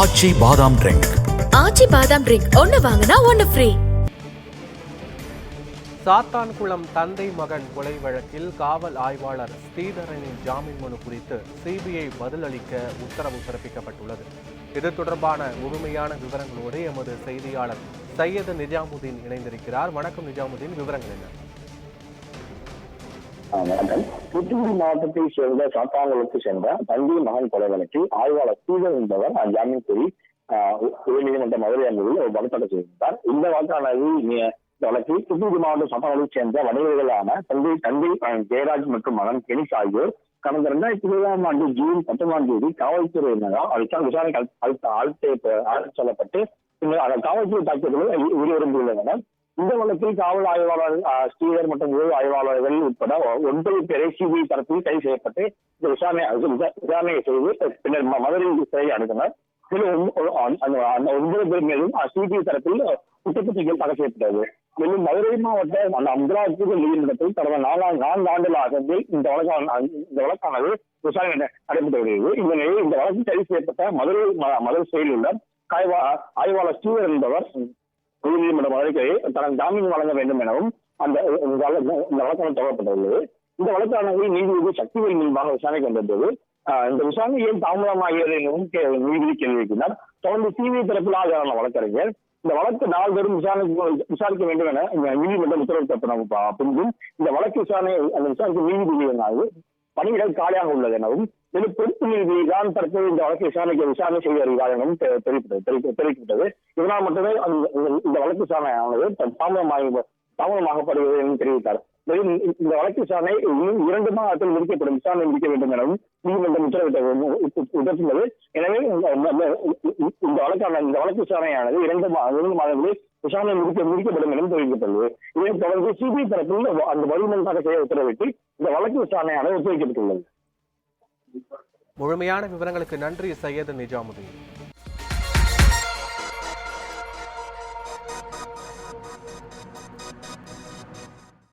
ஆச்சி பாதாம் ட்ரிங்க். ஆச்சி பாதாம் ட்ரிங்க் ஒன்னு வாங்கினா ஒன்னு ஃப்ரீ. சாத்தான்குளம் தந்தை மகன் கொலை வழக்கில் காவல் ஆய்வாளர் ஸ்ரீதரனின் ஜாமீன் மனு குறித்து சிபிஐ பதிலளிக்க உத்தரவு பிறப்பிக்கப்பட்டுள்ளது. இது தொடர்பான முழுமையான விவரங்களோடு எமது செய்தியாளர் சையது நிஜாமுதீன் இணைந்திருக்கிறார். வணக்கம் நிஜாமுதீன், விவரங்கள் என்ன? வணக்கம். தூத்துக்குடி மாவட்டத்தை சேர்ந்த சாத்தான்குளத்தை சேர்ந்த தந்தை மகன் கொலை வழக்கில் ஆய்வாளர் ஸ்ரீதர் என்பவர் ஜாமீன் கோரி உயர்நீதிமன்ற மதுரை அமர்வில் ஒரு மனு தாக்கல் செய்திருந்தார். இந்த வழக்கானது வழக்கில் தூத்துக்குடி மாவட்ட சட்டங்களை சேர்ந்த வணிகர்களான தந்தை ஜெயராஜ் மற்றும் மகன் கெனிஸ் ஆகியோர் கடந்த 2020ஆம் ஆண்டு ஜூன் 19ஆம் தேதி காவல்துறையினரால் விசாரணை அழைத்து செல்லப்பட்டு பின்னர் காவல்துறை தாக்கியவர்கள் உயிரிழந்துள்ளனர். இந்த வழக்கில் காவல் ஆய்வாளர் ஸ்ரீதர் மற்றும் உதவி ஆய்வாளர்கள் உட்பட 9 பேரை சிபிஐ தரப்பில் கைது செய்யப்பட்டு இந்த விசாரணையை செய்து பின்னர் மதுரை சிறையை அனுப்பினர். மேலும் அந்த 9 பேர் மீதும் சிபிஐ தரப்பில் குற்றப்பத்திரிகை தாக்கல் செய்யப்பட்டது. மேலும் மதுரை மாவட்ட அந்த அமலாக்க நீதிமன்றத்தில் கடந்த 4 ஆண்டுகளாக இந்த வழக்கானது விசாரணை நடைபெற்று வருகிறது. இந்த நிலையில் இந்த வழக்கில் கைது செய்யப்பட்ட மதுரை சிறையில் உள்ள ஆய்வாளர் ஸ்ரீதர் என்பவர் உயர்நீதிமன்ற மதுரையை தனது ஜாமீன் வழங்க வேண்டும் எனவும் இந்த வழக்கானது தொடரப்பட்டுள்ளது. இந்த வழக்கானது நீதிபதி சக்திவேல் முன்பாக விசாரணைக்கு வந்தபோது இந்த விசாரணை ஏன் தாமதமாகிறது எனவும் நீதிபதி கேள்வி வைக்கிறார். தொடர்ந்து சிபிஐ தரப்பில் ஆஜரான வழக்கறிஞர் இந்த வழக்கு நாள்தோறும் விசாரிக்க வேண்டும் என நீதிமன்றம் உத்தரவிட்ட பின்பும் இந்த வழக்கு விசாரிக்க நீதிபதி பணியிடல் காலியாக உள்ளது எனவும் மேலும் பொறுப்பு நீதிபதி தான் தற்போது இந்த வழக்கு விசாரணை செய்து வருகிறார் எனவும் தெரிவிக்கப்பட்டது. இதனால் மட்டுமே இந்த வழக்கு விசாரணையானது தாமதமாகப்படுகிறது என்று தெரிவித்தார். மேலும் இந்த வழக்கு விசாரணை இன்னும் 2 மாதத்தில் முடிக்கப்படும் விசாரணை முடிக்க வேண்டும் எனவும் நீதிமன்றம் உத்தரவிட்டுள்ளது. எனவே இந்த வழக்கு விசாரணையானது 2 மாதங்களில் விசாரணை முடிக்கப்படும் எனவும் தெரிவிக்கப்பட்டுள்ளது. இதைத் தொடர்ந்து சிபிஐ தரப்பில் அந்த பதில் தாக்கல் செய்ய உத்தரவிட்டு இந்த வழக்கு விசாரணையானது ஒத்திவைக்கப்பட்டுள்ளது. முழுமையான விவரங்களுக்கு நன்றி சையது நிஜாமுதீன்.